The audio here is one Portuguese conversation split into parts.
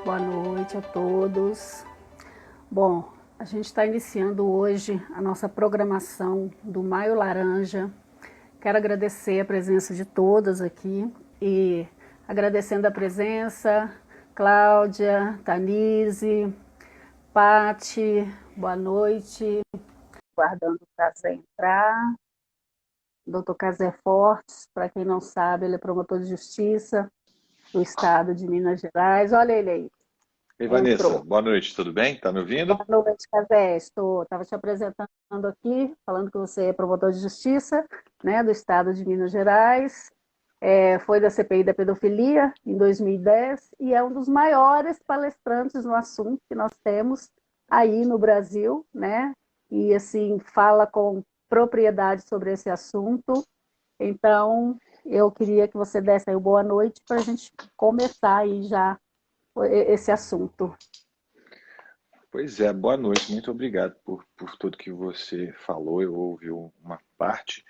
Boa noite a todos. Bom, a gente está iniciando hoje a nossa programação do Maio Laranja. Quero agradecer a presença de todas aqui e agradecendo a presença, Cláudia, Tanise, Pati, boa noite. Guardando para entrar. Dr. Casé Fortes, para quem não sabe, ele é promotor de justiça do estado de Minas Gerais. Olha ele aí. Ei, Vanessa, Entrou. boa noite, tudo bem? Tá me ouvindo? Boa noite, Casé. Estava te apresentando aqui, falando que você é promotor de justiça, né, do estado de Minas Gerais. Foi da CPI da pedofilia em 2010 e é um dos maiores palestrantes no assunto que nós temos aí no Brasil, né? E assim fala com propriedade sobre esse assunto. Então, eu queria que você desse aí boa noite para a gente começar aí já esse assunto. Pois é, boa noite, muito obrigado por tudo que você falou. Eu ouvi uma parte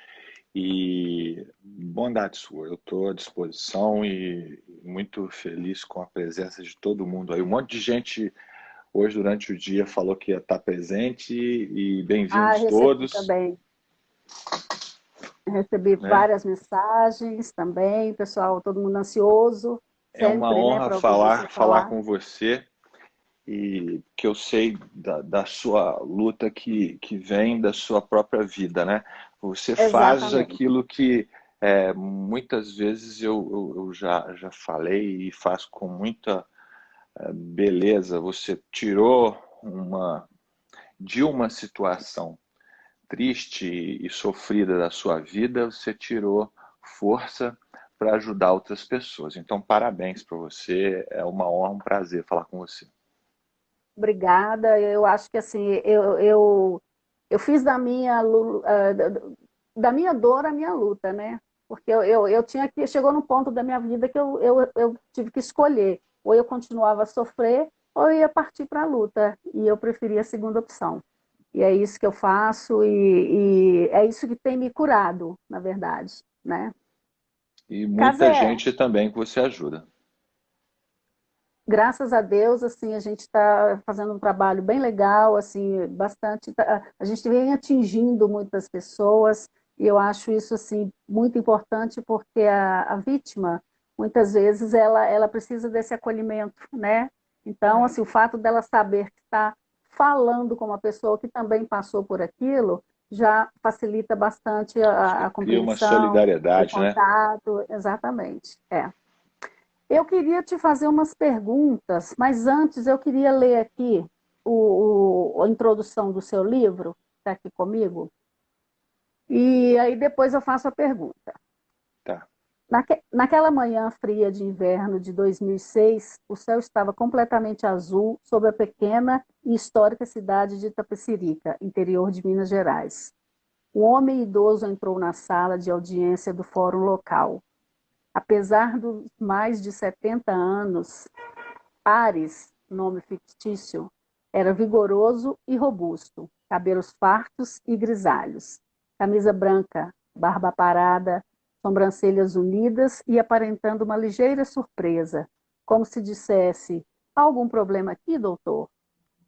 e bondade sua. Eu estou à disposição e muito feliz com a presença de todo mundo aí. Um monte de gente hoje durante o dia falou que ia estar presente e Ah, bem-vindos recebi todos, também. Recebi né? várias mensagens também, pessoal, todo mundo ansioso, É uma sempre, né, honra para ouvir você falar falar. com você. E que eu sei da sua luta que vem da sua própria vida, né? Você faz Exatamente. aquilo que muitas vezes eu já falei e faço com muita beleza. Você tirou de uma situação triste e sofrida da sua vida, você tirou força para ajudar outras pessoas. Então, parabéns para você. É uma honra, um prazer falar com você. Obrigada. Eu acho que assim, eu fiz da minha dor a minha luta, né? Porque eu tinha que, chegou num ponto da minha vida que eu tive que escolher. Ou eu continuava a sofrer, ou eu ia partir para a luta. E eu preferi a segunda opção. E é isso que eu faço, e é isso que tem me curado, na verdade, né? E muita Casé, gente também que você ajuda. graças a Deus, assim, a gente está fazendo um trabalho bem legal, assim, bastante. A gente vem atingindo muitas pessoas e eu acho isso assim muito importante porque a vítima, muitas vezes, ela precisa desse acolhimento, né? Então, É, assim, o fato dela saber que está falando com uma pessoa que também passou por aquilo já facilita bastante acho que a cria uma compreensão, o solidariedade, né? contato, exatamente. Eu queria te fazer umas perguntas, mas antes eu queria ler aqui a introdução do seu livro, está aqui comigo, e aí depois eu faço a pergunta. Tá. Naquela manhã fria de inverno de 2006, o céu estava completamente azul sobre a pequena e histórica cidade de Itapecerica, interior de Minas Gerais. Um homem idoso entrou na sala de audiência do fórum local. Apesar dos mais de 70 anos, Ares, nome fictício, era vigoroso e robusto, cabelos fartos e grisalhos, camisa branca, barba parada, sobrancelhas unidas e aparentando uma ligeira surpresa, como se dissesse: há algum problema aqui, doutor?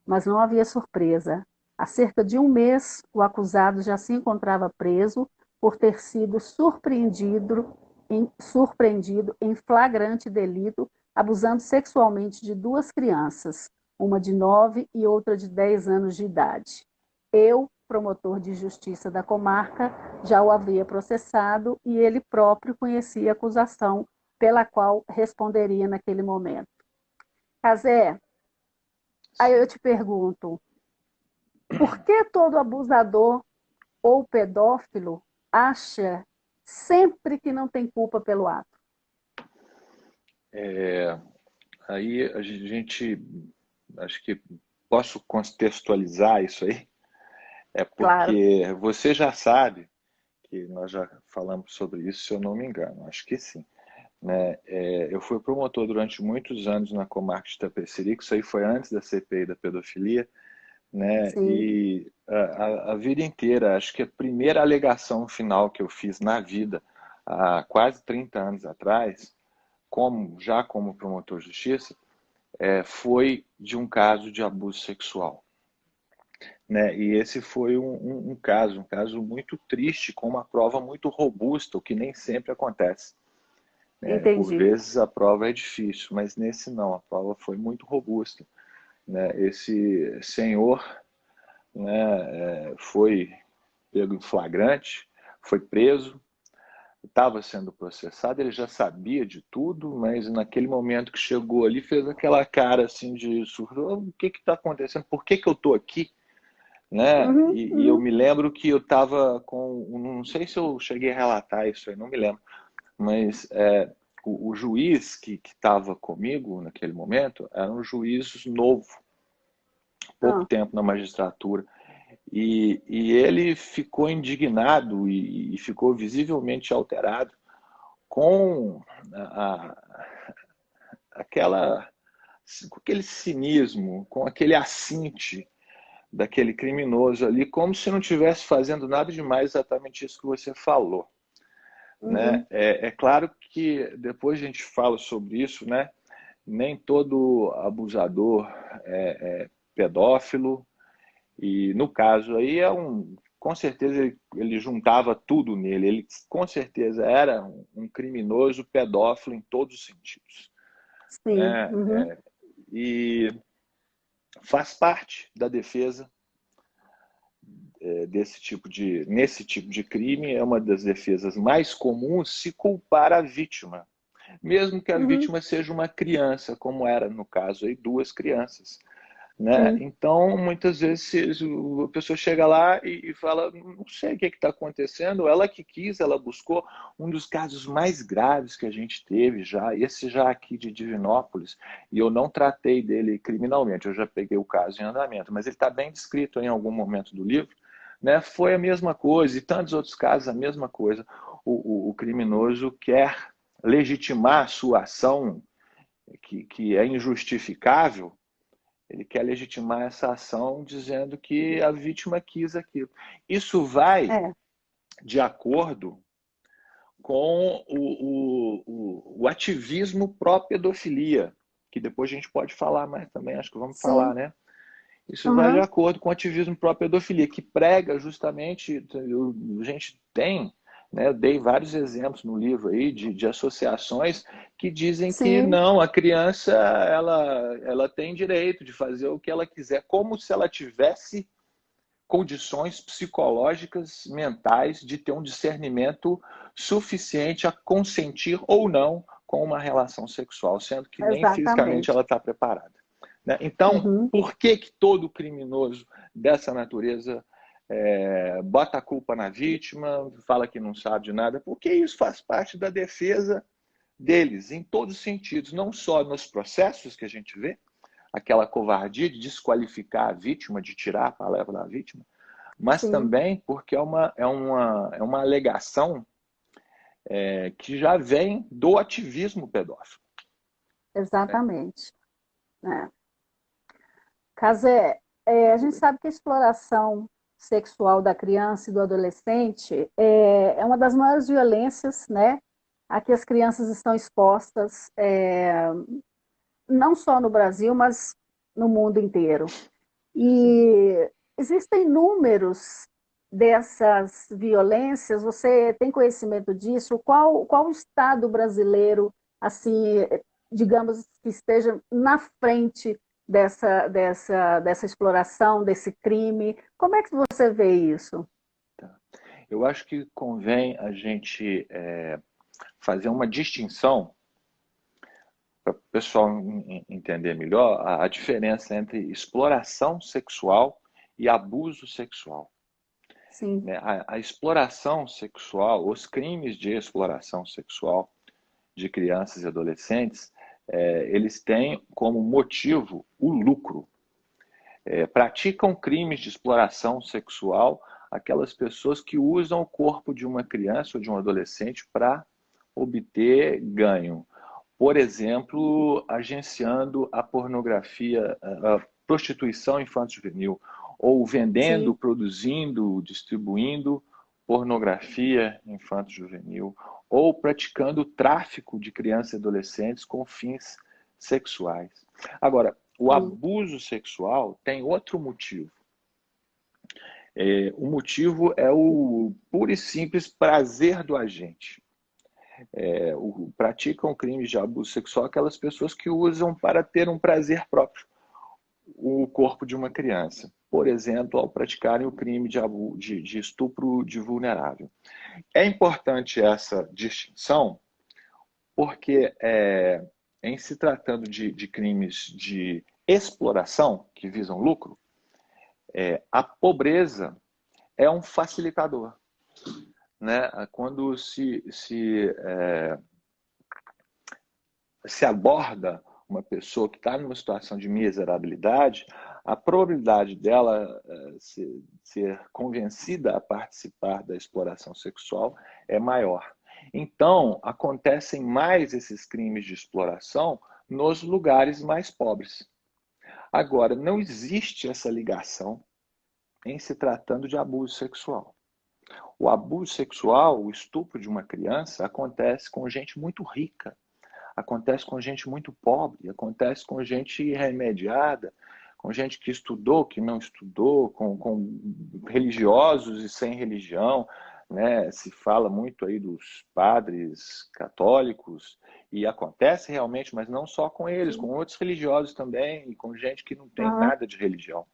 Mas não havia surpresa. Há cerca de um mês, o acusado já se encontrava preso por ter sido surpreendido em flagrante delito, abusando sexualmente de duas crianças, uma de 9 e outra de 10 anos de idade. Eu, promotor de justiça da comarca, já o havia processado e ele próprio conhecia a acusação pela qual responderia naquele momento. Casé, aí eu Sim. te pergunto, por que todo abusador ou pedófilo acha sempre que não tem culpa pelo ato? É, aí a gente, acho que posso contextualizar isso aí, é Claro, porque você já sabe que nós já falamos sobre isso, se eu não me engano, acho que sim, né? Eu fui promotor durante muitos anos na comarca de Itapecerica, isso aí foi antes da CPI da pedofilia, né? sim. E a vida inteira, acho que a primeira alegação final que eu fiz na vida, há quase 30 anos atrás, já como promotor de justiça, foi de um caso de abuso sexual, né? E esse foi um caso muito triste, com uma prova muito robusta, o que nem sempre acontece, né? Por Entendi. vezes a prova é difícil, mas nesse não, a prova foi muito robusta, né? Esse senhor, né, foi pego em flagrante, foi preso, estava sendo processado, ele já sabia de tudo, mas naquele momento que chegou ali, fez aquela cara assim de surdo: "Oh, o que está acontecendo? Por que eu estou aqui?", né? Uhum, E eu uhum. me lembro que eu estava com, não sei se eu cheguei a relatar isso aí, não me lembro, mas o juiz que estava comigo naquele momento era um juiz novo, pouco Ah, tempo na magistratura. E ele ficou indignado e ficou visivelmente alterado com aquela, com aquele cinismo, com aquele assinte daquele criminoso ali, como se não estivesse fazendo nada demais, exatamente isso que você falou, né? uhum. É claro que depois a gente fala sobre isso, né? Nem todo abusador é pedófilo, e no caso aí com certeza ele juntava tudo nele, ele com certeza era um criminoso pedófilo em todos os sentidos, Sim. né? Uhum. E faz parte da defesa nesse tipo de crime, é uma das defesas mais comuns se culpar a vítima, mesmo que a Uhum. vítima seja uma criança, como era no caso aí, duas crianças, né? Sim. Então, muitas vezes a pessoa chega lá e fala: não sei o que está acontecendo, ela que quis, ela buscou. Um dos casos mais graves que a gente teve já, esse já aqui de Divinópolis, e eu não tratei dele criminalmente, eu já peguei o caso em andamento, mas ele está bem descrito em algum momento do livro, né? Foi a mesma coisa, e tantos outros casos a mesma coisa. O criminoso quer legitimar a sua ação, que é injustificável, ele quer legitimar essa ação dizendo que a vítima quis aquilo. Isso vai É. de acordo com o ativismo pró-pedofilia, que depois a gente pode falar mais também, acho que vamos falar, Sim. né? Isso vai de Uhum. acordo com o ativismo pró-pedofilia, que prega justamente, a gente tem, né, eu dei vários exemplos no livro aí de associações que dizem que Sim. não, a criança ela tem direito de fazer o que ela quiser, como se ela tivesse condições psicológicas, mentais, de ter um discernimento suficiente a consentir ou não com uma relação sexual, sendo que nem fisicamente Exatamente. ela está preparada, né? Então, Uhum. por que todo criminoso dessa natureza bota a culpa na vítima, fala que não sabe de nada? Porque isso faz parte da defesa deles, em todos os sentidos, não só nos processos que a gente vê, aquela covardia de desqualificar a vítima, de tirar a palavra da vítima, mas Sim. também porque é uma alegação que já vem do ativismo pedófilo, né? Exatamente. É. Casé, a gente sabe que a exploração sexual da criança e do adolescente é uma das maiores violências, né, a que as crianças estão expostas, não só no Brasil, mas no mundo inteiro. Sim. E existem números dessas violências, você tem conhecimento disso? Qual o estado brasileiro, assim, digamos, que esteja na frente dessa exploração, desse crime? Como é que você vê isso? Tá. Eu acho que convém a gente fazer uma distinção para o pessoal entender melhor a diferença entre exploração sexual e abuso sexual, Sim, né? A exploração sexual, os crimes de exploração sexual de crianças e adolescentes, eles têm como motivo o lucro. Praticam crimes de exploração sexual aquelas pessoas que usam o corpo de uma criança ou de um adolescente para obter ganho. Por exemplo, agenciando a pornografia, a prostituição infanto-juvenil, ou vendendo, sim, produzindo, distribuindo pornografia infanto-juvenil, ou praticando tráfico de crianças e adolescentes com fins sexuais. Agora, o Sim. abuso sexual tem outro motivo. O motivo é o puro e simples prazer do agente. Praticam crimes de abuso sexual aquelas pessoas que usam para ter um prazer próprio o corpo de uma criança. Por exemplo, ao praticarem o crime de estupro de vulnerável. É importante essa distinção porque, em se tratando de crimes de exploração que visam lucro, a pobreza é um facilitador. Né? Quando se aborda uma pessoa que está numa situação de miserabilidade, a probabilidade dela ser convencida a participar da exploração sexual é maior. Então, acontecem mais esses crimes de exploração nos lugares mais pobres. Agora, não existe essa ligação em se tratando de abuso sexual. O abuso sexual, o estupro de uma criança, acontece com gente muito rica, acontece com gente muito pobre, acontece com gente irremediada, com gente que estudou, que não estudou, com religiosos e sem religião. Né? Se fala muito aí dos padres católicos, e acontece realmente, mas não só com eles, com outros religiosos também, e com gente que não tem Aham, nada de religião.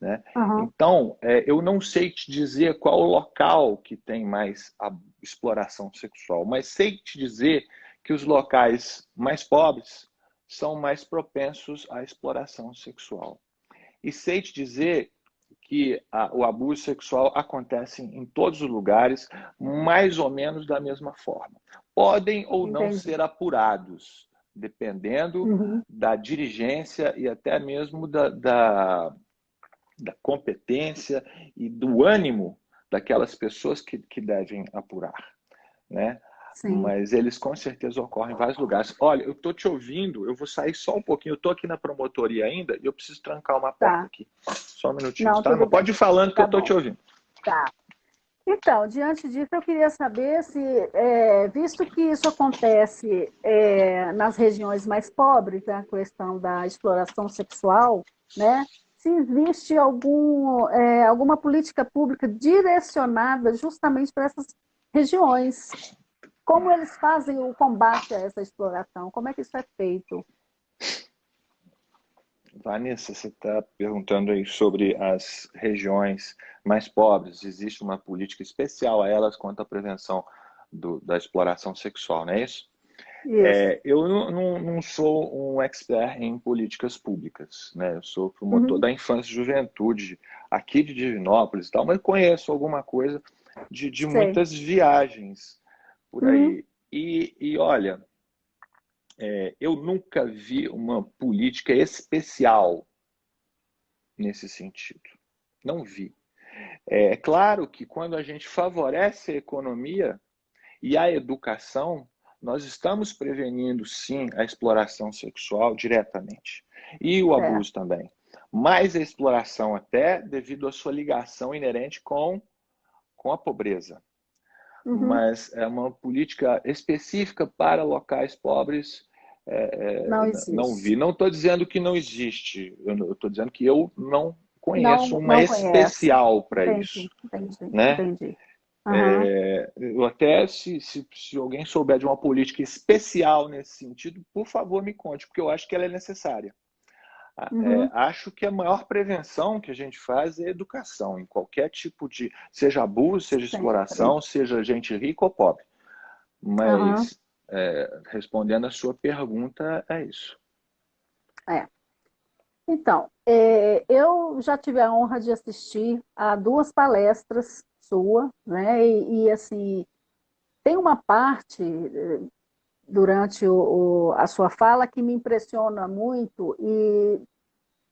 Né? aham, Então, eu não sei te dizer qual o local que tem mais a exploração sexual, mas sei te dizer que os locais mais pobres são mais propensos à exploração sexual. E sei te dizer que o abuso sexual acontece em todos os lugares, mais ou menos da mesma forma. Podem ou não entendi. ser apurados, dependendo Uhum. da dirigência e até mesmo da competência e do ânimo daquelas pessoas que devem apurar, né? Sim, Mas eles com certeza ocorrem em vários lugares. Olha, eu estou te ouvindo, eu vou sair só um pouquinho, eu estou aqui na promotoria ainda e eu preciso trancar uma porta tá. aqui. Só um minutinho, Não, tá? tudo Mas pode bem. ir falando que eu Tá estou te bom. ouvindo. Tá. Então, diante disso, eu queria saber se, visto que isso acontece nas regiões mais pobres, né, a questão da exploração sexual, né, se existe alguma política pública direcionada justamente para essas regiões. Como eles fazem o combate a essa exploração? Como é que isso é feito? Vanessa, você está perguntando aí sobre as regiões mais pobres. Existe uma política especial a elas quanto à prevenção da exploração sexual, não é isso? Isso. Eu não sou um expert em políticas públicas, né? Eu sou promotor Uhum, da infância e juventude aqui de Divinópolis e tal, mas conheço alguma coisa de sei. muitas viagens por Uhum, aí. E olha, eu nunca vi uma política especial nesse sentido. Não vi. É claro que quando a gente favorece a economia e a educação, nós estamos prevenindo, sim, a exploração sexual diretamente. E o certo. abuso também. Mais a exploração até devido à sua ligação inerente com a pobreza. Uhum, Mas é uma política específica para locais pobres, não não vi. existe. Não estou dizendo que não existe, eu estou dizendo que eu não conheço Não, uma não conhece. especial para Entendi, isso. entendi, Né? entendi. Aham, Eu até, se alguém souber de uma política especial nesse sentido, por favor me conte, porque eu acho que ela é necessária. uhum, Acho que a maior prevenção que a gente faz é educação, em qualquer tipo de, seja abuso, seja sempre. exploração, seja gente rica ou pobre. Aham, Mas, respondendo a sua pergunta, é isso. é. Então, eu já tive a honra de assistir a duas palestras sua, né? Assim, tem uma parte durante a sua fala que me impressiona muito e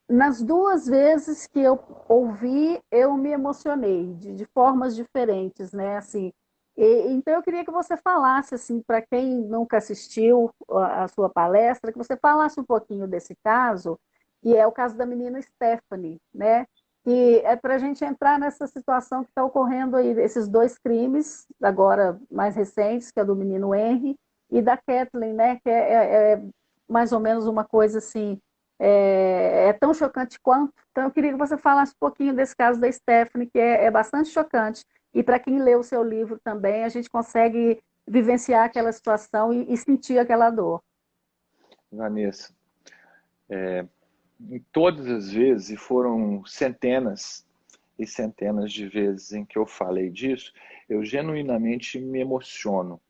nas duas vezes que eu ouvi, eu me emocionei de formas diferentes, né? Assim, então eu queria que você falasse assim para quem nunca assistiu a sua palestra, que você falasse um pouquinho desse caso, que é o caso da menina Stephanie, né? E é para a gente entrar nessa situação que está ocorrendo aí, esses dois crimes, agora mais recentes, que é do menino Henry e da Kathleen, né? Que é mais ou menos uma coisa assim é tão chocante quanto. Então, eu queria que você falasse um pouquinho desse caso da Stephanie, que é bastante chocante. E para quem lê o seu livro também, a gente consegue vivenciar aquela situação e sentir aquela dor. Vanessa, em todas as vezes, e foram centenas e centenas de vezes em que eu falei disso, eu genuinamente me emociono.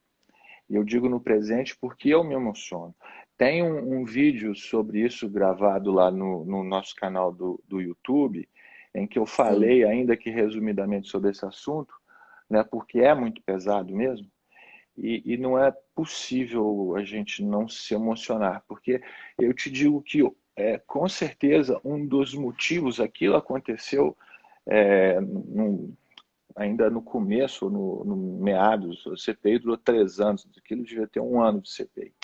E eu digo no presente porque eu me emociono. Tem um vídeo sobre isso gravado lá no nosso canal do YouTube, em que eu Sim, falei, ainda que resumidamente, sobre esse assunto, né, porque é muito pesado mesmo, e não é possível a gente não se emocionar, porque eu te digo que, com certeza, um dos motivos aquilo aconteceu ainda no começo, no meados, o CPI durou 3 anos, aquilo devia ter 1 ano de CPI,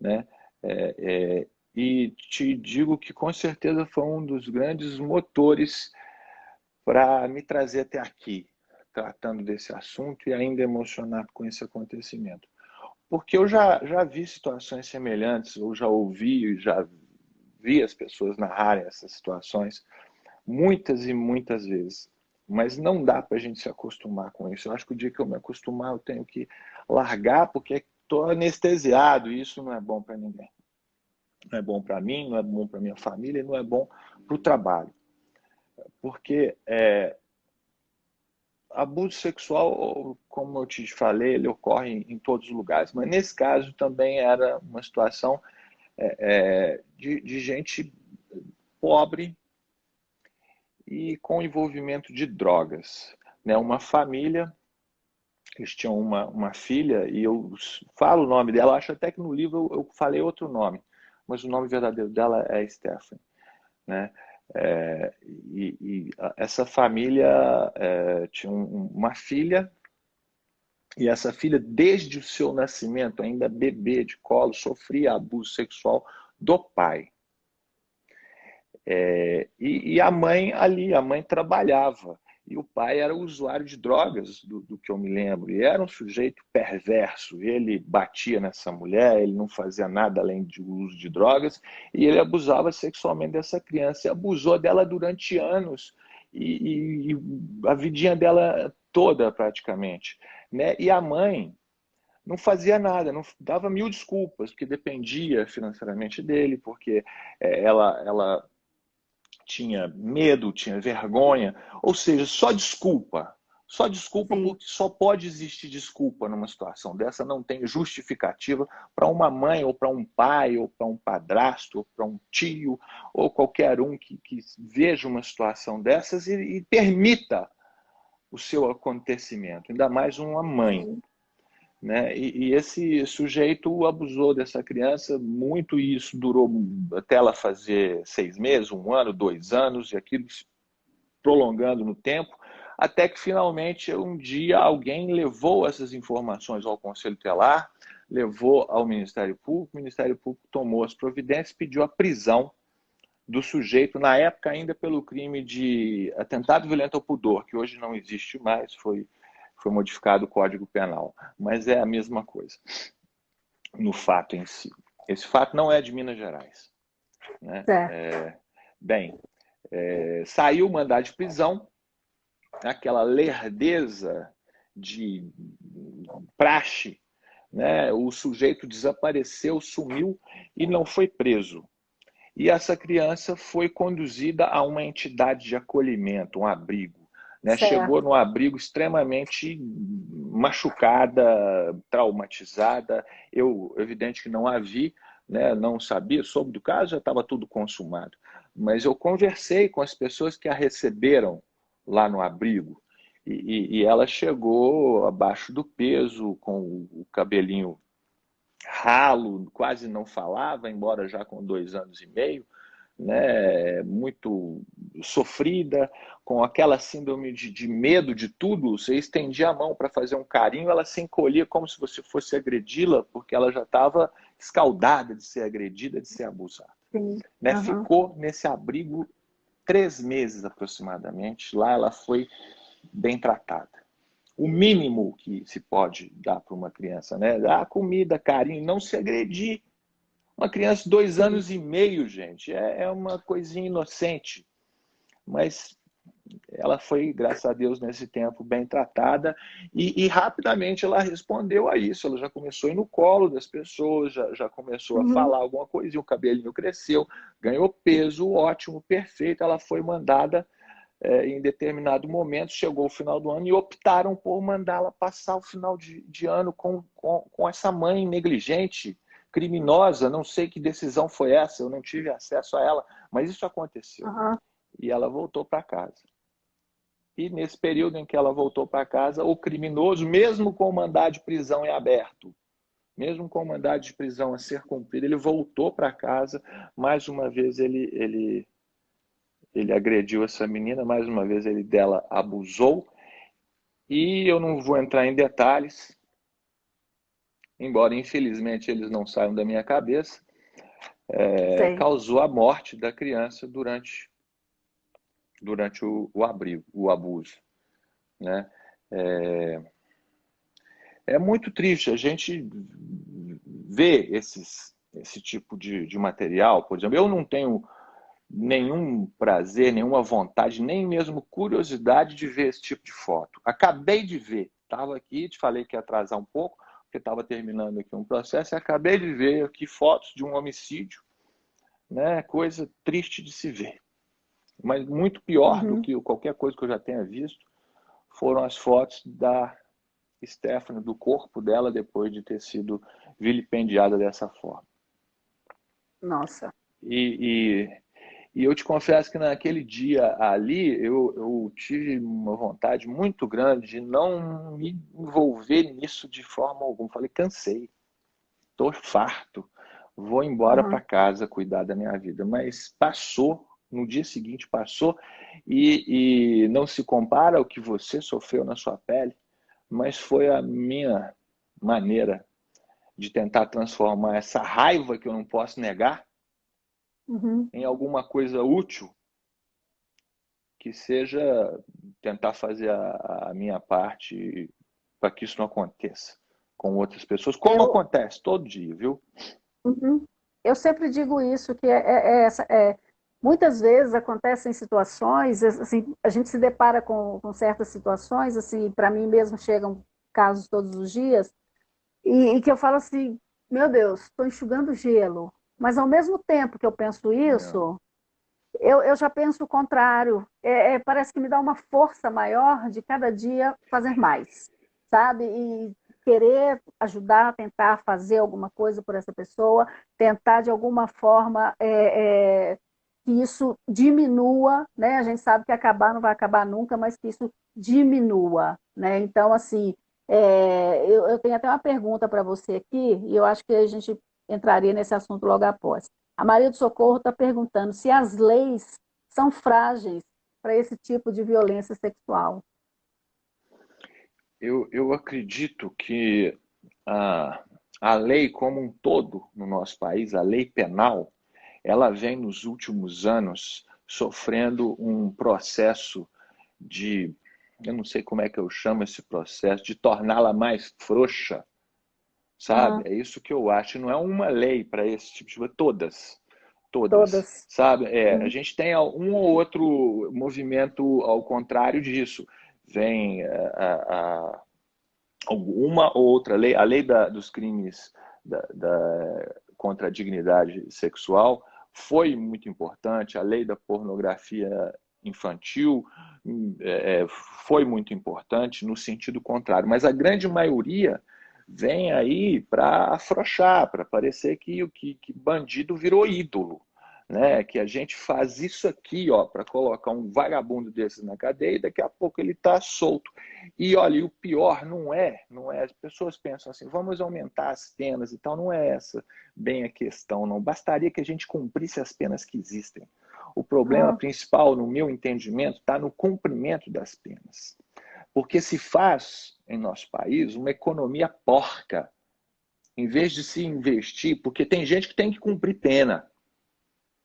né? É, e te digo que com certeza foi um dos grandes motores para me trazer até aqui, tratando desse assunto e ainda emocionado com esse acontecimento. Porque eu já vi situações semelhantes, eu já ouvi, já vi as pessoas narrarem essas situações muitas e muitas vezes. Mas não dá para a gente se acostumar com isso. Eu acho que o dia que eu me acostumar, eu tenho que largar, porque estou anestesiado e isso não é bom para ninguém. Não é bom para mim, não é bom para minha família, não é bom para o trabalho. Porque abuso sexual, como eu te falei, ele ocorre em todos os lugares. Mas nesse caso também era uma situação de gente pobre e com envolvimento de drogas. Né? Uma família, eles tinham uma filha, e eu falo o nome dela, acho até que no livro eu falei outro nome, mas o nome verdadeiro dela é Stephanie. Né? Essa família tinha uma filha, e essa filha, desde o seu nascimento, ainda bebê de colo, sofria abuso sexual do pai. E a mãe ali, a mãe trabalhava. E o pai era usuário de drogas, do que eu me lembro. E era um sujeito perverso. Ele batia nessa mulher, ele não fazia nada além de uso de drogas. E ele abusava sexualmente dessa criança. E abusou dela durante anos. E a vidinha dela toda, praticamente. Né? E a mãe não fazia nada, não dava mil desculpas, porque dependia financeiramente dele, porque ela tinha medo, tinha vergonha, ou seja, só desculpa. Só desculpa sim. porque só pode existir desculpa numa situação dessa, não tem justificativa para uma mãe, ou para um pai, ou para um padrasto, ou para um tio, ou qualquer um que veja uma situação dessas e permita o seu acontecimento, ainda mais uma mãe. Sim. Né? E esse sujeito abusou dessa criança muito, e isso durou até ela fazer 6 meses, 1 ano, 2 anos, e aquilo se prolongando no tempo, até que finalmente um dia alguém levou essas informações ao Conselho Tutelar, levou ao Ministério Público, o Ministério Público tomou as providências, pediu a prisão do sujeito, na época ainda pelo crime de atentado violento ao pudor, que hoje não existe mais, foi modificado o Código Penal, mas é a mesma coisa no fato em si. Esse fato não é de Minas Gerais. Né? Certo. Bem, saiu o mandado de prisão, aquela lerdeza de praxe, né? O sujeito desapareceu, sumiu e não foi preso. E essa criança foi conduzida a uma entidade de acolhimento, um abrigo. Né? Chegou Certo. num abrigo extremamente machucada, traumatizada. Eu, evidente que não a vi, né? Não sabia, soube do caso, já estava tudo consumado. Mas eu conversei com as pessoas que a receberam lá no abrigo. E ela chegou abaixo do peso, com o cabelinho ralo, quase não falava, embora já com 2 anos e meio, né, muito sofrida, com aquela síndrome de medo de tudo. Você estendia a mão para fazer um carinho, ela se encolhia como se você fosse agredi-la, porque ela já estava escaldada de ser agredida, de ser abusada. Sim. Né? Aham. Ficou nesse abrigo 3 meses aproximadamente. Lá ela foi bem tratada. O mínimo que se pode dar para uma criança, né? Dar comida, carinho, não se agredir. Uma criança de 2 anos e meio, Sim. gente, é uma coisinha inocente. Mas ela foi, graças a Deus, nesse tempo bem tratada e rapidamente ela respondeu a isso. Ela já começou a ir no colo das pessoas, já começou a Uhum. falar alguma coisinha, o cabelinho cresceu, ganhou peso, ótimo, perfeito. Ela foi mandada em determinado momento, chegou o final do ano e optaram por mandá-la passar o final de ano com essa mãe negligente, criminosa. Não sei que decisão foi essa, eu não tive acesso a ela, mas isso aconteceu. Aham. E ela voltou para casa. E nesse período em que ela voltou para casa, o criminoso, mesmo com o mandado de prisão em aberto, mesmo com o mandado de prisão a ser cumprido, ele voltou para casa. Mais uma vez ele agrediu essa menina, mais uma vez ele dela abusou. E eu não vou entrar em detalhes, embora infelizmente eles não saiam da minha cabeça, Sei. causou a morte da criança durante o abuso, né? É, é muito triste a gente ver esse tipo de material. Por exemplo, eu não tenho nenhum prazer, nenhuma vontade, nem mesmo curiosidade de ver esse tipo de foto. Acabei de ver, estava aqui, te falei que ia atrasar um pouco, porque estava terminando aqui um processo, e acabei de ver aqui fotos de um homicídio, né? Coisa triste de se ver. Mas muito pior do Uhum. que qualquer coisa que eu já tenha visto foram as fotos da Stephanie, do corpo dela, depois de ter sido vilipendiada dessa forma. Nossa. E, e, e eu te confesso que naquele dia ali eu tive uma vontade muito grande de não me envolver nisso de forma alguma. Falei, cansei, estou farto, vou embora para Uhum. casa cuidar da minha vida. Mas passou, no dia seguinte passou, e não se compara ao que você sofreu na sua pele, mas foi a minha maneira de tentar transformar essa raiva que eu não posso negar Uhum. em alguma coisa útil, que seja tentar fazer a minha parte para que isso não aconteça com outras pessoas, como Eu, acontece todo dia, viu? uhum. Eu sempre digo isso, que muitas vezes acontecem situações, assim, a gente se depara com certas situações, assim, para mim mesmo chegam casos todos os dias, e que eu falo assim, meu Deus, estou enxugando gelo. Mas ao mesmo tempo que eu penso Não, isso, eu já penso o contrário. Parece que me dá uma força maior de cada dia fazer mais, sabe? E querer ajudar, tentar fazer alguma coisa por essa pessoa, tentar de alguma forma que isso diminua, né? A gente sabe que acabar não vai acabar nunca, mas que isso diminua, né? Então, assim, eu tenho até uma pergunta para você aqui, e eu acho que a gente entraria nesse assunto logo após. A Maria do Socorro está perguntando se as leis são frágeis para esse tipo de violência sexual. eu acredito que a, a lei como um todo no nosso país, a lei penal, ela vem nos últimos anos sofrendo um processo de, eu não sei como é que eu chamo esse processo, de torná-la mais frouxa, sabe? Uhum. É isso que eu acho. Não é uma lei para esse tipo de coisa, todas, Todas. sabe? A Uhum. gente tem um ou outro movimento ao contrário disso. Vem alguma ou outra lei, a lei dos crimes contra a dignidade sexual foi muito importante, a lei da pornografia infantil foi muito importante no sentido contrário, mas a grande maioria vem aí para afrouxar, para parecer que bandido virou ídolo. Né, que a gente faz isso aqui, ó, para colocar um vagabundo desses na cadeia e daqui a pouco ele está solto. E olha, e o pior não é, as pessoas pensam assim, vamos aumentar as penas e tal, não é essa bem a questão, não. Bastaria que a gente cumprisse as penas que existem. O problema Uhum. principal, no meu entendimento, está no cumprimento das penas. Porque se faz, em nosso país, uma economia porca, em vez de se investir, porque tem gente que tem que cumprir pena,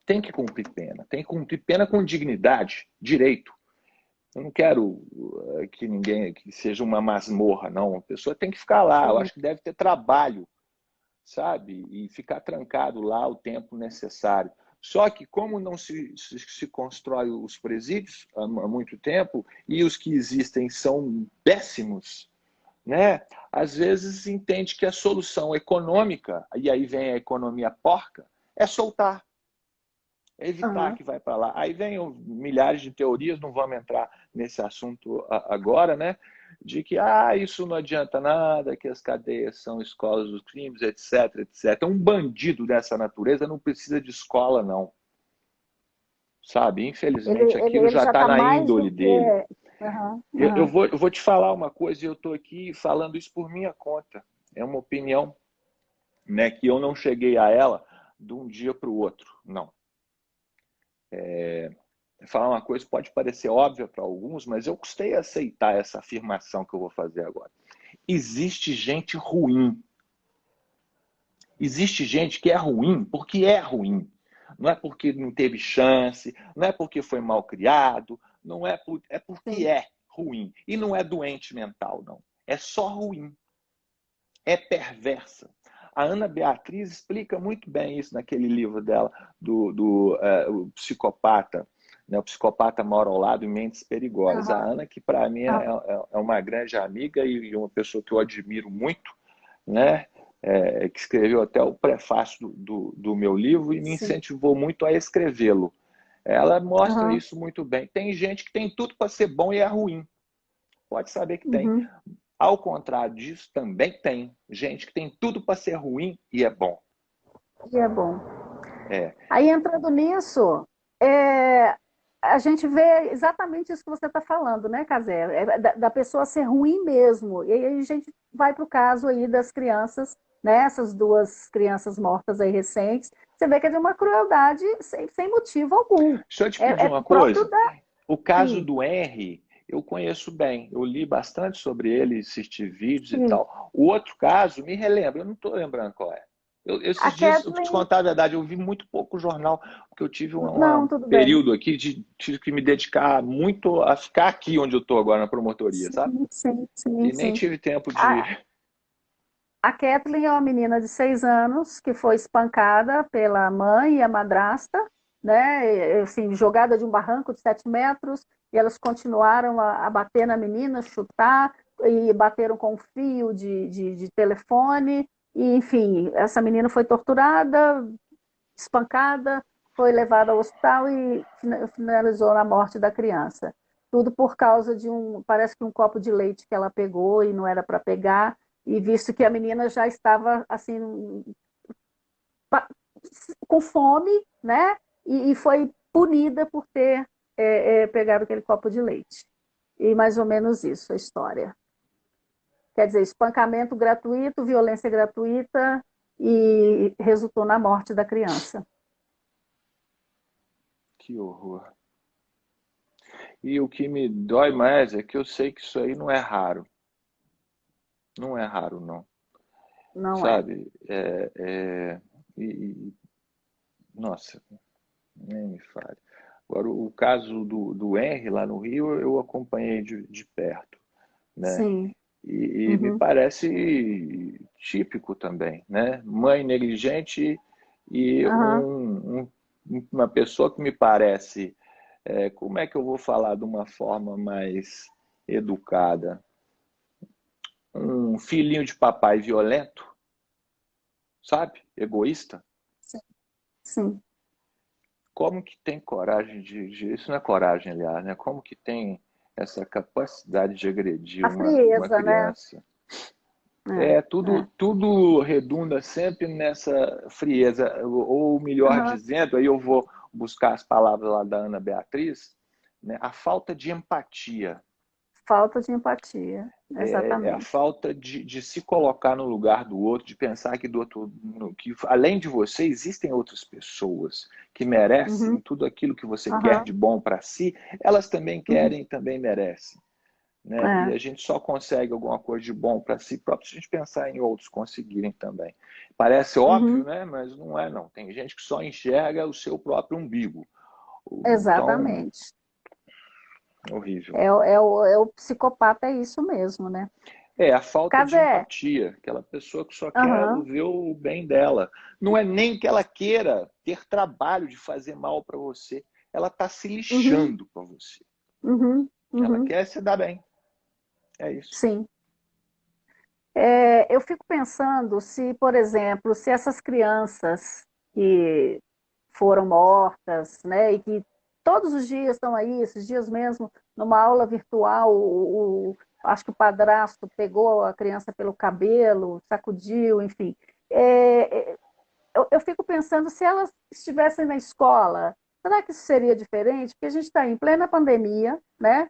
tem que cumprir pena com dignidade, direito. Eu não quero que ninguém que seja uma masmorra, não. A pessoa tem que ficar lá. Eu Sim. acho que deve ter trabalho sabe? E ficar trancado lá o tempo necessário. Só que como não se constrói os presídios há muito tempo e os que existem são péssimos, né? Às vezes entende que a solução econômica, e aí vem a economia porca, é soltar, é evitar Aham. que vai para lá. Aí vem milhares de teorias, não vamos entrar nesse assunto agora, né? De que isso não adianta nada, que as cadeias são escolas dos crimes, etc, etc. Um bandido dessa natureza não precisa de escola, não. Sabe? Ele, Infelizmente, ele, aquilo ele já já está está na mais do índole que. dele. Aham, Eu aham. vou, eu vou te falar uma coisa e eu estou aqui falando isso por minha conta. É uma opinião, né, que eu não cheguei a ela de um dia para o outro. Não. Falar uma coisa pode parecer óbvia para alguns, mas eu custei a aceitar essa afirmação que eu vou fazer agora. Existe gente ruim. Existe gente que é ruim porque é ruim. Não é porque não teve chance, não é porque foi mal criado, não é, é porque Sim. é ruim. E não é doente mental, não. É só ruim. É perversa. A Ana Beatriz explica muito bem isso naquele livro dela, o Psicopata. Né? O Psicopata Mora ao Lado em Mentes Perigosas. A Aham, Ana, que para mim aham. é uma grande amiga e uma pessoa que eu admiro muito, né? Que escreveu até o prefácio do meu livro e me Sim. incentivou muito a escrevê-lo. Ela mostra Aham. isso muito bem. Tem gente que tem tudo para ser bom e é ruim. Pode saber que tem. Uhum. Ao contrário disso, também tem gente que tem tudo para ser ruim e é bom. E é bom. É, Aí, entrando nisso, é, a gente vê exatamente isso que você está falando, né, Casé? Da pessoa ser ruim mesmo. E aí a gente vai para o caso aí das crianças, né? Essas duas crianças mortas aí recentes. Você vê que é de uma crueldade sem motivo algum. deixa eu te pedir É uma próprio coisa. da. O caso Sim, do Henry, eu conheço bem. Eu li bastante sobre ele, assisti vídeos e sim. tal. O outro caso, me relembra, eu não estou lembrando qual é. A Esses dias, eu te Kathleen. contar a verdade, eu vi muito pouco jornal, porque eu tive Não, um tudo bem. período aqui de tive que me dedicar muito a ficar aqui onde eu estou agora na promotoria, sabe? Sim, sim, sim, E nem sim. tive tempo de. A Kathleen é uma menina de 6 anos que foi espancada pela mãe e a madrasta, né? Assim, jogada de um barranco de 7 metros, e elas continuaram a bater na menina, chutar, e bateram com um fio de telefone. E, enfim, essa menina foi torturada, espancada, foi levada ao hospital e finalizou na morte da criança. Tudo por causa de parece que um copo de leite que ela pegou e não era para pegar, e visto que a menina já estava assim com fome, né? E foi punida por ter pegado aquele copo de leite. E mais ou menos isso a história. Quer dizer, espancamento gratuito, violência gratuita e resultou na morte da criança. Que horror. E o que me dói mais é que eu sei que isso aí não é raro. Não é raro, não. Não é. Sabe? E, nossa, nem me fale. Agora, o caso do Henry lá no Rio, eu acompanhei de perto, né? Sim. E me Uhum. parece típico também, né? Mãe negligente e Aham. uma pessoa que me parece, como é que eu vou falar de uma forma mais educada? Um filhinho de papai violento, sabe? Egoísta. Sim. Sim. Como que tem coragem isso não é coragem, aliás, né? Como que tem essa capacidade de agredir A uma frieza, né? criança? Tudo, É. tudo redunda sempre nessa frieza, ou melhor Aham. dizendo, aí eu vou buscar as palavras lá da Ana Beatriz, né? A falta de empatia. Falta de empatia. É a Exatamente. falta de se colocar no lugar do outro, de pensar que do outro, que além de você existem outras pessoas que merecem Uhum. tudo aquilo que você quer Aham. de bom para si, elas também Uhum. querem e também merecem. Né? E É. a gente só consegue alguma coisa de bom para si próprio se a gente pensar em outros conseguirem também. Parece óbvio, Uhum. né? Mas não é não. Tem gente que só enxerga o seu próprio umbigo. Então, Exatamente. horrível. É o psicopata, é isso mesmo, né? É a O falta caso de é, empatia, aquela pessoa que só quer aham, ver o bem dela. Não é nem que ela queira ter trabalho de fazer mal para você, ela está se uhum, lixando para você. uhum, Ela uhum, quer se dar bem. É isso. sim. Eu fico pensando se, por exemplo, se essas crianças que foram mortas, né, e que todos os dias estão aí, esses dias mesmo, numa aula virtual, acho que o padrasto pegou a criança pelo cabelo, sacudiu, enfim. Eu fico pensando se elas estivessem na escola, será que isso seria diferente? Porque a gente está em plena pandemia, né?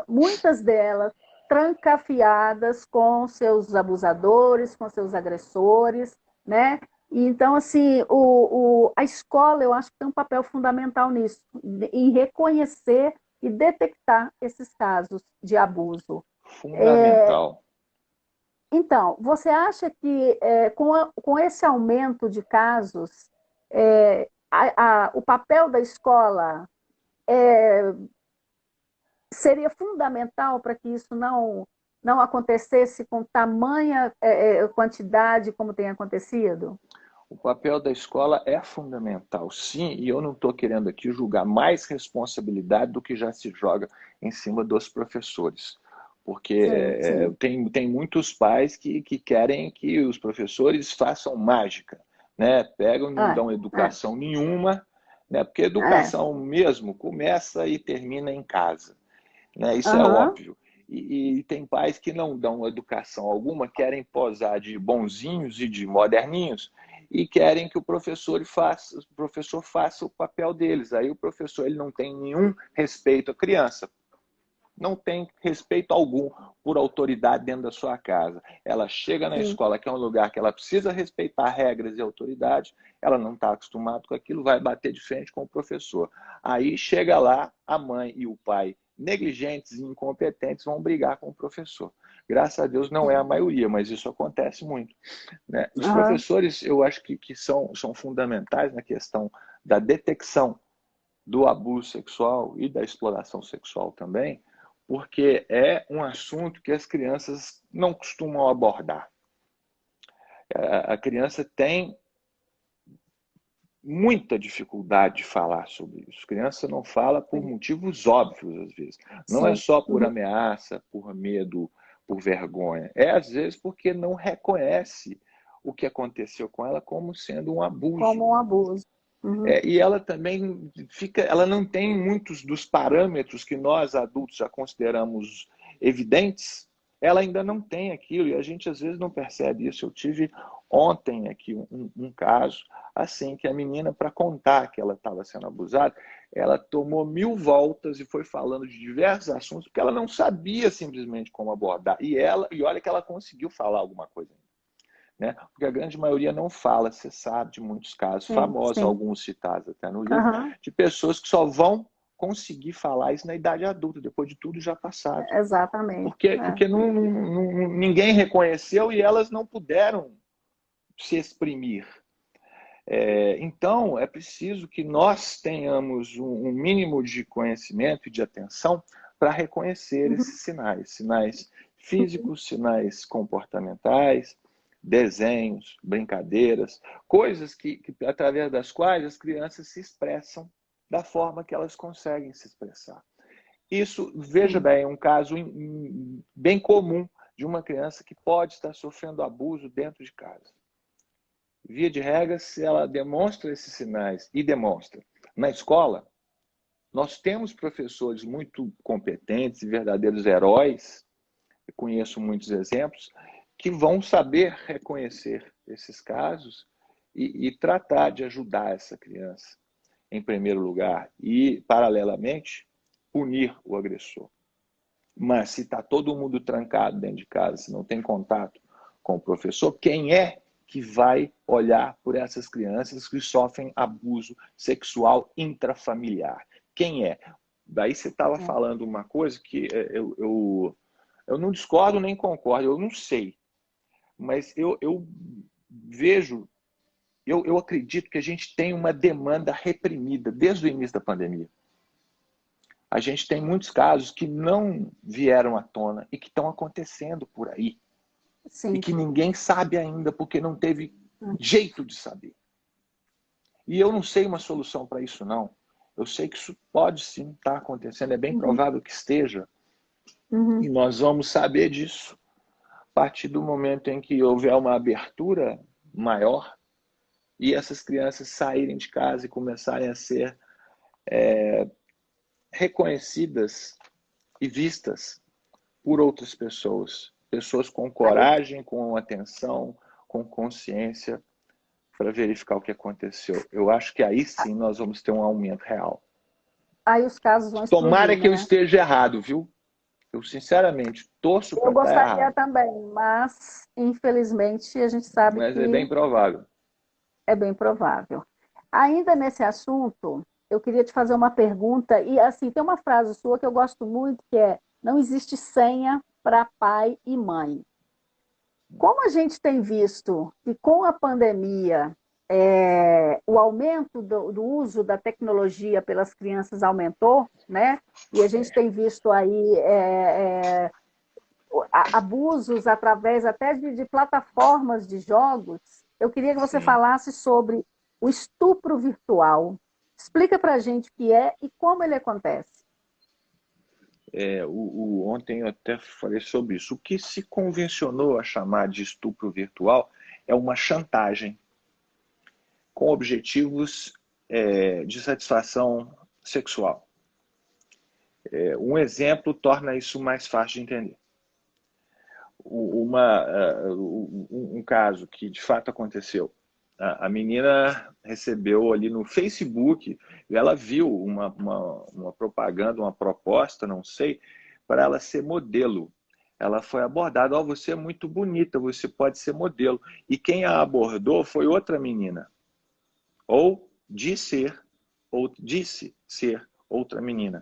Muitas delas trancafiadas com seus abusadores, com seus agressores, né? E então, assim, a escola, eu acho que tem um papel fundamental nisso, em reconhecer e detectar esses casos de abuso. É, Fundamental. então, você acha que com esse aumento de casos, o papel da escola seria fundamental para que isso não acontecesse com tamanha quantidade como tem acontecido? O papel da escola é fundamental, sim, e eu não estou querendo aqui julgar mais responsabilidade do que já se joga em cima dos professores. Porque Sim, sim. tem muitos pais que querem que os professores façam mágica, né? Pegam, não É, dão é, educação nenhuma, né? Porque é. educação mesmo começa e termina em casa, né? Isso é Aham, óbvio. E tem pais que não dão educação alguma, querem posar de bonzinhos e de moderninhos e querem que o professor faça o papel deles. Aí o professor ele não tem nenhum respeito à criança, não tem respeito algum por autoridade dentro da sua casa. Ela chega na sim. escola, que é um lugar que ela precisa respeitar regras e autoridade, ela não está acostumada com aquilo, vai bater de frente com o professor. Aí chega lá, a mãe e o pai, negligentes e incompetentes, vão brigar com o professor. Graças a Deus não é a maioria, mas isso acontece muito. Né? Os Aham, professores, eu acho que são fundamentais na questão da detecção do abuso sexual e da exploração sexual também, porque é um assunto que as crianças não costumam abordar. A criança tem muita dificuldade de falar sobre isso. A criança não fala por sim. motivos óbvios, às vezes. Não é Sim. só por Uhum. ameaça, por medo, por vergonha. É, às vezes, porque não reconhece o que aconteceu com ela como sendo um abuso. Como um abuso. Uhum. E ela também fica, ela não tem muitos dos parâmetros que nós adultos já consideramos evidentes, ela ainda não tem aquilo, e a gente às vezes não percebe isso. Eu tive ontem aqui um caso, assim, que a menina, para contar que ela estava sendo abusada, ela tomou 1000 voltas e foi falando de diversos assuntos, porque ela não sabia simplesmente como abordar. E olha que ela conseguiu falar alguma coisa, né? Porque a grande maioria não fala, você sabe de muitos casos Sim, famosos, sim. alguns citados até no livro, Aham, de pessoas que só vão conseguir falar isso na idade adulta, depois de tudo já passado. exatamente. Porque ninguém reconheceu e elas não puderam se exprimir. Então, é preciso que nós tenhamos um mínimo de conhecimento e de atenção para reconhecer Uhum. esses sinais. Sinais físicos, sinais comportamentais, desenhos, brincadeiras, coisas através das quais as crianças se expressam da forma que elas conseguem se expressar. Isso, veja Sim. bem, é um caso bem comum de uma criança que pode estar sofrendo abuso dentro de casa. Via de regra, se ela demonstra esses sinais e demonstra na escola, nós temos professores muito competentes e verdadeiros heróis, eu conheço muitos exemplos, que vão saber reconhecer esses casos e tratar de ajudar essa criança, em primeiro lugar, e, paralelamente, punir o agressor. Mas se está todo mundo trancado dentro de casa, se não tem contato com o professor, quem é que vai olhar por essas crianças que sofrem abuso sexual intrafamiliar? Quem é? Daí você estava É. falando uma coisa que eu não discordo nem concordo, eu não sei. Mas eu vejo, eu acredito que a gente tem uma demanda reprimida desde o início da pandemia. A gente tem muitos casos que não vieram à tona e que estão acontecendo por aí. E Sim. que ninguém sabe ainda, porque não teve jeito de saber. E eu não sei uma solução para isso, não. Eu sei que isso pode sim estar acontecendo, é bem provável que esteja. E nós vamos saber disso a partir do momento em que houver uma abertura maior e essas crianças saírem de casa e começarem a ser reconhecidas e vistas por outras pessoas. Pessoas com coragem, com atenção, com consciência, para verificar o que aconteceu. Eu acho que aí sim nós vamos ter um aumento real. Aí os casos vão Tomara explodir, que eu né? esteja errado, viu? Eu sinceramente torço Eu para estar gostaria errado, também, mas infelizmente a gente sabe mas é bem que provável. é bem provável. Ainda nesse assunto, eu queria te fazer uma pergunta, e assim, tem uma frase sua que eu gosto muito, que é: não existe senha para pai e mãe. Como a gente tem visto que com a pandemia, o aumento do uso da tecnologia pelas crianças aumentou, né? E a gente tem visto aí abusos através até de plataformas de jogos. Eu queria que você Sim. falasse sobre o estupro virtual. Explica para a gente o que é e como ele acontece. Ontem eu até falei sobre isso. O que se convencionou a chamar de estupro virtual é uma chantagem com objetivos de satisfação sexual. Um exemplo torna isso mais fácil de entender. Um caso que de fato aconteceu. A menina recebeu ali no Facebook, ela viu uma propaganda, uma proposta, não sei, para ela ser modelo. Ela foi abordada: oh, você é muito bonita, você pode ser modelo. E quem a abordou foi outra menina. Ou disse ser outra menina.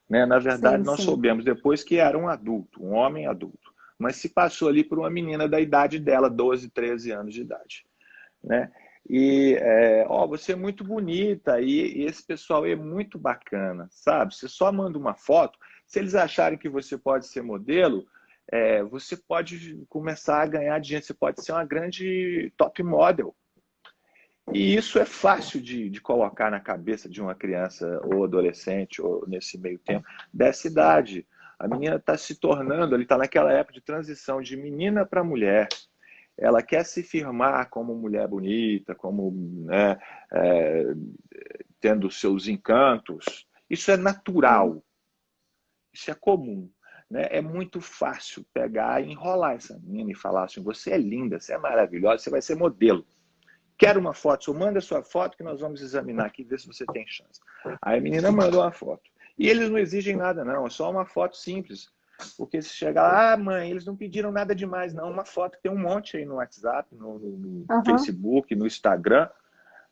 Né? Na verdade, Sim, nós sim. soubemos depois que era um adulto, um homem adulto. Mas se passou ali por uma menina da idade dela, 12, 13 anos de idade. Né? E, você é muito bonita, e esse pessoal é muito bacana, sabe? Você só manda uma foto, se eles acharem que você pode ser modelo, você pode começar a ganhar dinheiro, você pode ser uma grande top model. E isso é fácil de colocar na cabeça de uma criança ou adolescente, ou nesse meio tempo, dessa idade. A menina está se tornando, ele está naquela época de transição de menina para mulher. Ela quer se firmar como mulher bonita, como, né, tendo seus encantos. Isso é Sim. natural, isso é comum. Né? É muito fácil pegar e enrolar essa menina e falar assim: você é linda, você é maravilhosa, você vai ser modelo. Quero uma foto, só manda sua foto que nós vamos examinar aqui e ver se você tem chance. Aí a menina manda uma foto. E eles não exigem nada, não, é só uma foto simples. Porque se chegar lá: ah, mãe, eles não pediram nada demais, não. Uma foto, tem um monte aí no WhatsApp, no Uhum. Facebook, no Instagram.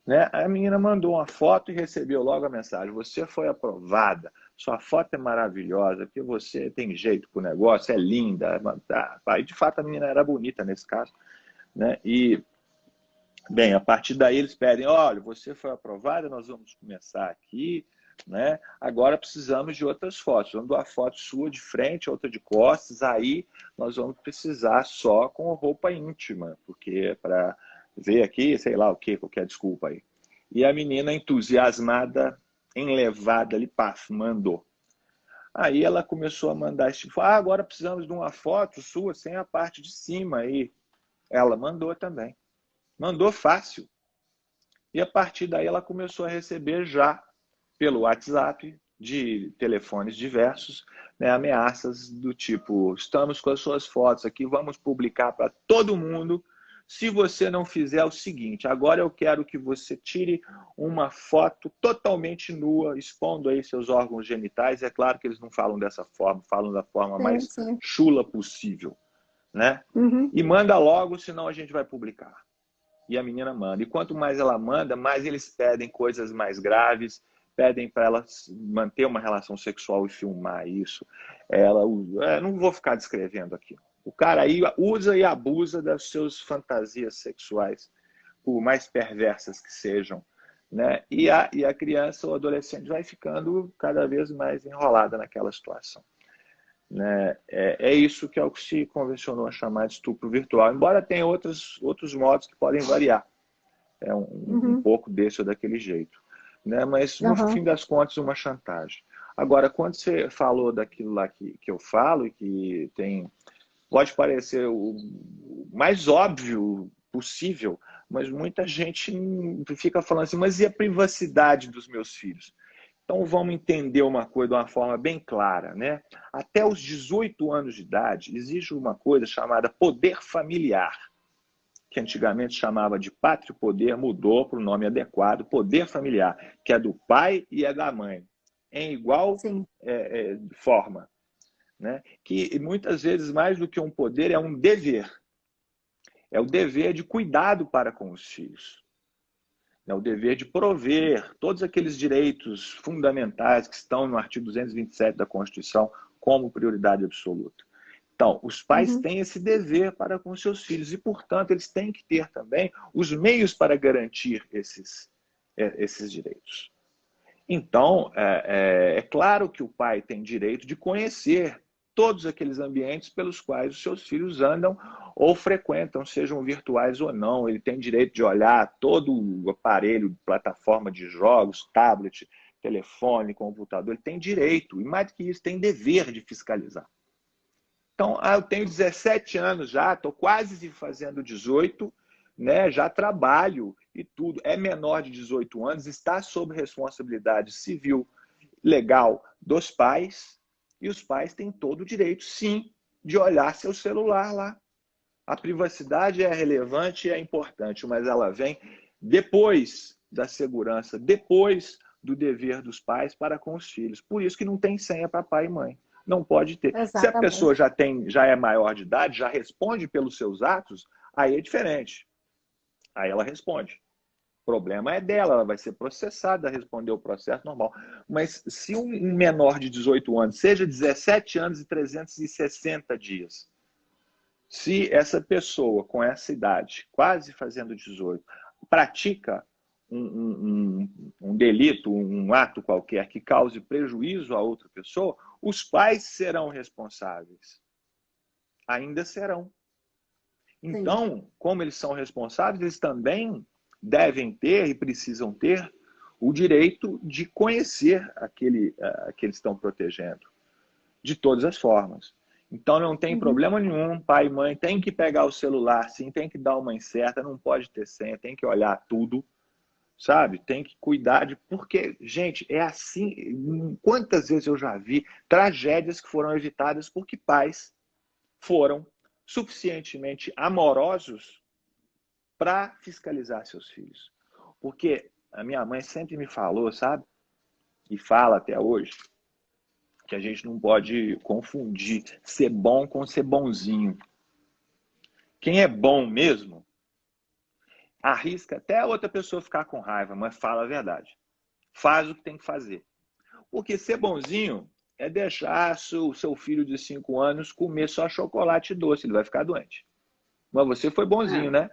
Né? A menina mandou uma foto e recebeu logo a mensagem: você foi aprovada, sua foto é maravilhosa, porque você tem jeito pro negócio, é linda. E de fato a menina era bonita nesse caso. Né? E bem, a partir daí eles pedem: olha, você foi aprovada, nós vamos começar aqui, né? Agora precisamos de outras fotos. Vamos dar uma foto sua de frente, outra de costas, aí nós vamos precisar só com roupa íntima, porque para ver aqui, sei lá o que, qualquer desculpa aí. E a menina entusiasmada, enlevada ali, paf, mandou. Aí ela começou a mandar esse tipo: ah, agora precisamos de uma foto sua sem a parte de cima aí. Ela mandou também. Mandou fácil. E a partir daí ela começou a receber já pelo WhatsApp, de telefones diversos, né, ameaças do tipo: estamos com as suas fotos aqui, vamos publicar para todo mundo. Se você não fizer o seguinte, agora eu quero que você tire uma foto totalmente nua, expondo aí seus órgãos genitais. É claro que eles não falam dessa forma, falam da forma Sim, mais sim. chula possível, né? Uhum. E manda logo, senão a gente vai publicar. E a menina manda. E quanto mais ela manda, mais eles pedem coisas mais graves, pedem para ela manter uma relação sexual e filmar isso. Ela, não vou ficar descrevendo aqui. O cara aí usa e abusa das suas fantasias sexuais, por mais perversas que sejam, né? E a criança ou adolescente vai ficando cada vez mais enrolada naquela situação, né? É isso que é o que se convencionou a chamar de estupro virtual, embora tenha outros modos que podem variar. É um Uhum. pouco desse ou daquele jeito, né? Mas, no Aham. fim das contas, uma chantagem. Agora, quando você falou daquilo lá que eu falo, e que pode parecer o mais óbvio possível, mas muita gente fica falando assim, mas e a privacidade dos meus filhos? Então vamos entender uma coisa de uma forma bem clara, né? Até os 18 anos de idade, existe uma coisa chamada poder familiar, que antigamente chamava de pátrio poder, mudou para o nome adequado, poder familiar, que é do pai e é da mãe, em igual Sim. forma, né? Que muitas vezes, mais do que um poder, é um dever. É o dever de cuidado para com os filhos. É o dever de prover todos aqueles direitos fundamentais que estão no artigo 227 da Constituição como prioridade absoluta. Então, os pais Uhum. têm esse dever para com seus filhos e, portanto, eles têm que ter também os meios para garantir esses direitos. Então, é claro que o pai tem direito de conhecer todos aqueles ambientes pelos quais os seus filhos andam ou frequentam, sejam virtuais ou não. Ele tem direito de olhar todo o aparelho, plataforma de jogos, tablet, telefone, computador. Ele tem direito, e mais do que isso, tem dever de fiscalizar. Então, eu tenho 17 anos já, estou quase fazendo 18, né? Já trabalho e tudo. É menor de 18 anos, está sob responsabilidade civil legal dos pais, e os pais têm todo o direito, sim, de olhar seu celular lá. A privacidade é relevante e é importante, mas ela vem depois da segurança, depois do dever dos pais para com os filhos. Por isso que não tem senha para pai e mãe. Não pode ter. Se a pessoa Exatamente. já é maior de idade, já responde pelos seus atos, aí é diferente. Aí ela responde. O problema é dela, ela vai ser processada, responder o processo normal. Mas se um menor de 18 anos, seja 17 anos e 360 dias, se essa pessoa com essa idade, quase fazendo 18, pratica um delito, um ato qualquer que cause prejuízo a outra pessoa, os pais serão responsáveis. Ainda serão. Sim. Então, como eles são responsáveis, eles também devem ter e precisam ter o direito de conhecer aquele que eles estão protegendo, de todas as formas. Então não tem Uhum. problema nenhum, pai e mãe tem que pegar o celular, sim, tem que dar uma incerta, não pode ter senha, tem que olhar tudo, sabe? Tem que cuidar de... Porque, gente, é assim... Quantas vezes eu já vi tragédias que foram evitadas porque pais foram suficientemente amorosos para fiscalizar seus filhos. Porque a minha mãe sempre me falou, sabe? E fala até hoje, que a gente não pode confundir ser bom com ser bonzinho. Quem é bom mesmo, arrisca até a outra pessoa ficar com raiva, mas fala a verdade. Faz o que tem que fazer. Porque ser bonzinho é deixar o seu filho de 5 anos comer só chocolate doce, ele vai ficar doente. Mas você foi bonzinho, É. né?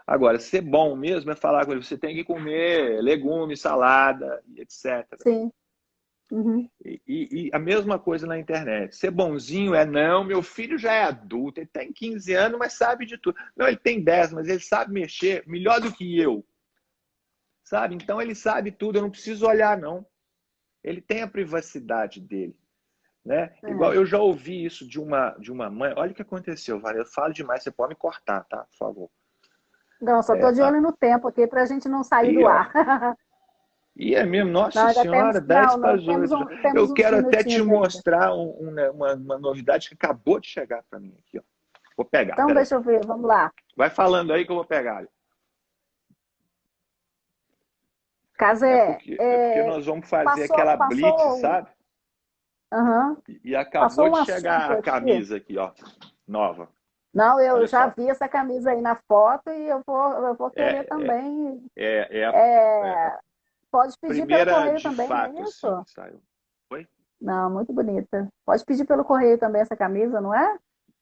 Agora, ser bom mesmo é falar com ele, você tem que comer legumes, salada, etc. Sim. Uhum. E a mesma coisa na internet. Ser bonzinho é, não, meu filho já é adulto, ele tem 15 anos, mas sabe de tudo. Não, ele tem 10, mas ele sabe mexer melhor do que eu. Sabe? Então ele sabe tudo, eu não preciso olhar, não. Ele tem a privacidade dele. Né? Igual É. eu já ouvi isso de uma mãe. Olha o que aconteceu, Vale. Eu falo demais, você pode me cortar, tá? Por favor. Não, só estou de olho no tempo aqui para a gente não sair E, do ó, ar. e é mesmo, Não, nossa ainda temos. senhora, 10 Não, para não, as 8 já. temos Eu uns quero até te minutinhos ainda. mostrar uma novidade que acabou de chegar para mim aqui. Ó. Vou pegar, Então, peraí. deixa eu ver, vamos lá. Vai falando aí que eu vou pegar. É Casé, porque, é porque nós vamos fazer passou, aquela blitz, passou, sabe? aham, E acabou passou de um chegar assunto a aqui. camisa aqui, ó, nova. Não, eu Olha já só. vi essa camisa aí na foto e eu vou querer É, é, também. é a É, pode pedir pelo primeira correio de também, não fato, é assim, isso? que saiu. Oi? Não, muito bonita. Pode pedir pelo correio também essa camisa, não é?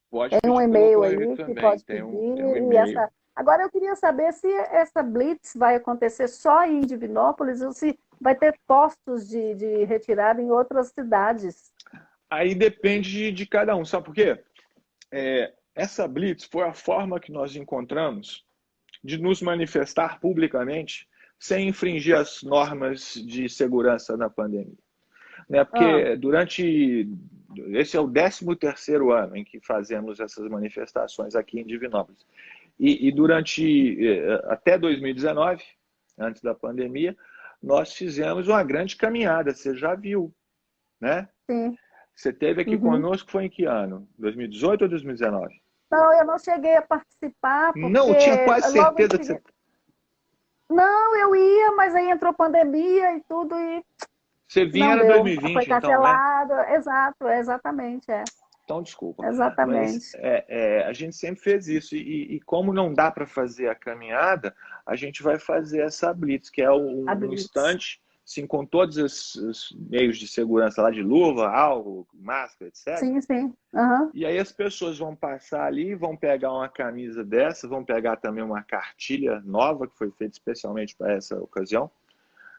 Pode Tem um pedir pelo e-mail correio aí que também. pode Tem pedir um e essa e-mail. Agora eu queria saber se essa Blitz vai acontecer só em Divinópolis ou se vai ter postos de retirada em outras cidades. Aí depende de cada um, sabe por quê? Essa Blitz foi a forma que nós encontramos de nos manifestar publicamente sem infringir as normas de segurança na pandemia. Né? Ah, Porque esse é o 13º ano em que fazemos essas manifestações aqui em Divinópolis. E durante até 2019, antes da pandemia, nós fizemos uma grande caminhada, você já viu, né? sim. Você esteve aqui Uhum. conosco, foi em que ano? 2018 ou 2019? Não, eu não cheguei a participar Não, porque eu tinha quase logo em certeza que você... seguida. Não, eu ia, mas aí entrou pandemia e tudo e Você vinha não era deu. Foi 2020, então, né? cancelado. Exato, exatamente, Então, desculpa. Mas exatamente. a gente sempre fez isso. E como não dá para fazer a caminhada, a gente vai fazer essa blitz, que é A um Blitz. instante, assim, com todos os meios de segurança lá de luva, álcool, máscara, etc. Sim, sim. Aham. E aí as pessoas vão passar ali, vão pegar uma camisa dessa, vão pegar também uma cartilha nova, que foi feita especialmente para essa ocasião,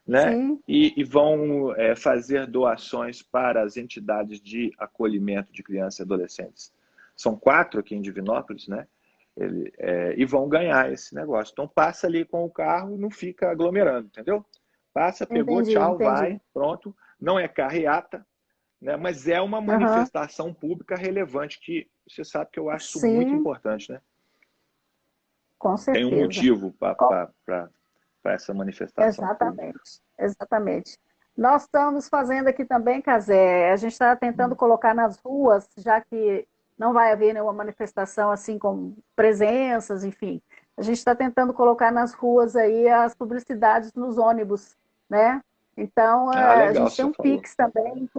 né? Sim, E vão fazer doações para as entidades de acolhimento de crianças e adolescentes. São 4 aqui em Divinópolis, né? E vão ganhar esse negócio. Então passa ali com o carro, não fica aglomerando, entendeu? Passa, pegou, entendi, tchau, entendi. vai, pronto. Não é carreata, né? Mas é uma Aham. manifestação pública relevante que você sabe que eu acho isso muito Sim, importante, né? com Tem um certeza. motivo para essa manifestação pública. Exatamente, exatamente. Nós estamos fazendo aqui também, Casé, a gente está tentando Hum. colocar nas ruas, já que não vai haver nenhuma manifestação assim com presenças, enfim. A gente está tentando colocar nas ruas aí as publicidades nos ônibus, né? Então, Ah, a legal, gente tem você um falou. Pix também,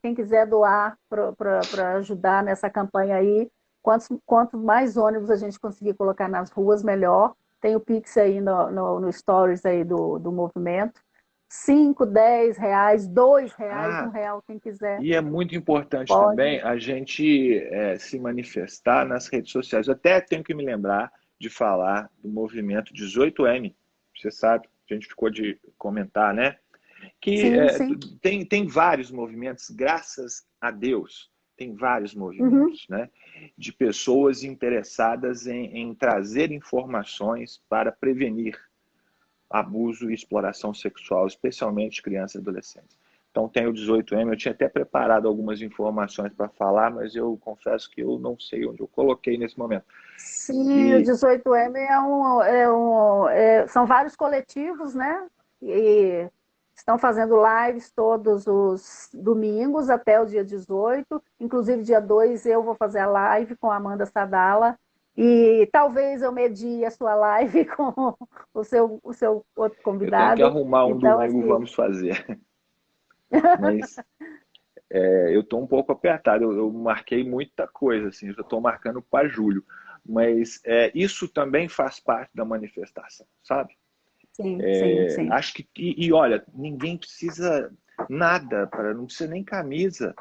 quem quiser doar para ajudar nessa campanha aí, quanto mais ônibus a gente conseguir colocar nas ruas, melhor. Tem o Pix aí no Stories aí do movimento. 5, 10 reais, 2 reais, um Ah, real, quem quiser, e é muito importante também pode. a gente se manifestar nas redes sociais. Eu até tenho que me lembrar de falar do movimento 18M. Você sabe, a gente ficou de comentar, né? Que Sim, sim. tem vários movimentos, graças a Deus, tem vários Uhum. movimentos, né? De pessoas interessadas em trazer informações para prevenir abuso e exploração sexual, especialmente de crianças e adolescentes. Então tem o 18M, eu tinha até preparado algumas informações para falar, mas eu confesso que eu não sei onde eu coloquei nesse momento. Sim, o E 18M são vários coletivos, né? E estão fazendo lives todos os domingos até o dia 18. Inclusive, dia 2 eu vou fazer a live com a Amanda Sadala. E talvez eu medie a sua live com o seu outro eu tenho que convidado. arrumar um Então, domingo, assim, vamos fazer. Mas eu estou um pouco apertado, eu marquei muita coisa, assim, eu estou marcando para julho. Mas isso também faz parte da manifestação, sabe? sim, sim, sim. Acho que. E olha, ninguém precisa nada, não precisa nem camisa,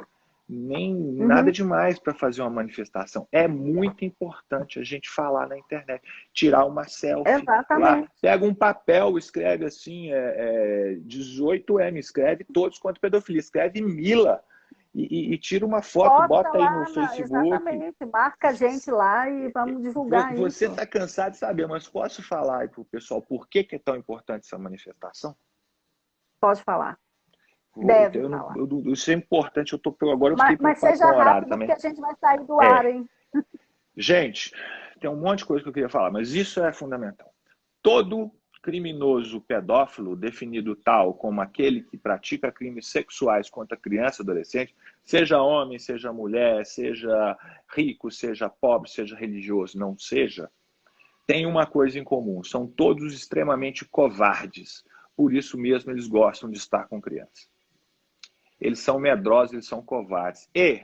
nem nada Uhum. demais para fazer uma manifestação. É muito importante a gente falar na internet, tirar uma selfie lá, Exatamente. pega um papel, escreve assim, 18M, escreve todos quanto pedofilia, escreve Mila e tira uma foto, Posta bota aí no lá, Facebook. exatamente, marca a gente lá e vamos divulgar Você isso. está cansado de saber, mas posso falar aí para o pessoal por que é tão importante essa manifestação? Pode falar, deve falar. Isso é importante, agora eu fiquei Mas preocupado com seja o horário rápido, porque também. a gente vai sair do ar, É, hein? gente, tem um monte de coisa que eu queria falar, mas isso é fundamental. Todo criminoso pedófilo, definido tal como aquele que pratica crimes sexuais contra criança e adolescente, seja homem, seja mulher, seja rico, seja pobre, seja religioso, não seja, tem uma coisa em comum: são todos extremamente covardes. Por isso mesmo eles gostam de estar com crianças. Eles são medrosos, eles são covardes. E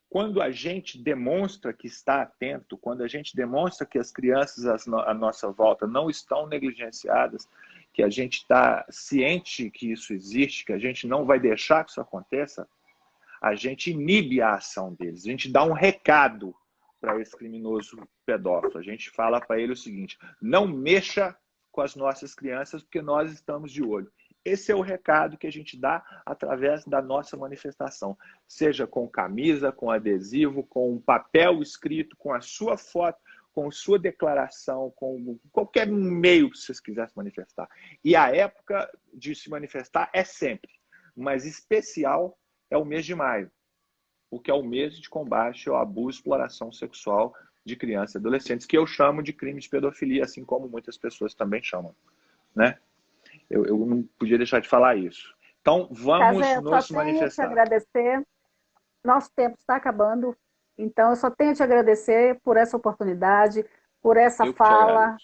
quando a gente demonstra que está atento, quando a gente demonstra que as crianças à nossa volta não estão negligenciadas, que a gente está ciente que isso existe, que a gente não vai deixar que isso aconteça, a gente inibe a ação deles, a gente dá um recado para esse criminoso pedófilo. A gente fala para ele o seguinte: não mexa com as nossas crianças, porque nós estamos de olho. Esse é o recado que a gente dá através da nossa manifestação, seja com camisa, com adesivo, com um papel escrito, com a sua foto, com sua declaração, com qualquer meio que vocês quiserem se manifestar. E a época de se manifestar é sempre, mas especial é o mês de maio, porque é o mês de combate ao abuso e exploração sexual de crianças e adolescentes, que eu chamo de crime de pedofilia, assim como muitas pessoas também chamam, né? Eu não podia deixar de falar isso. Então, vamos nos manifestar. Te agradecer. Nosso tempo está acabando, então eu só tenho a te agradecer por essa oportunidade, por essa fala.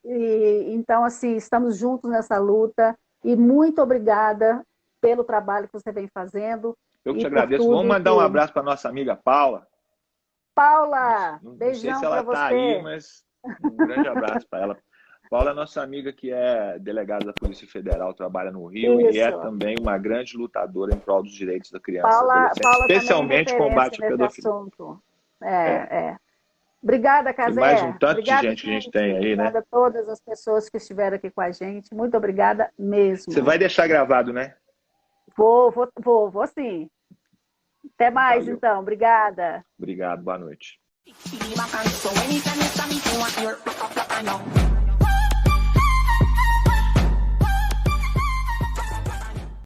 Então, assim, estamos juntos nessa luta e muito obrigada pelo trabalho que você vem fazazendo. Eu que te agradeço. Vamos mandar um abraço para nossa amiga Paula. Paula, não beijão sei se ela está aí, mas um grande abraço para ela. Paula é nossa amiga que é delegada da Polícia Federal, trabalha no Rio. Isso. E é também uma grande lutadora em prol dos direitos da criança e adolescente, especialmente combate à pedofilia. Assunto. Obrigada, Cazé. E mais um tanto de gente que a gente tem aí, né? Obrigada a todas as pessoas que estiveram aqui com a gente. Muito obrigada mesmo. Você vai deixar gravado, né? Vou sim. Até mais, Valeu. então. Obrigada. Obrigado, boa noite.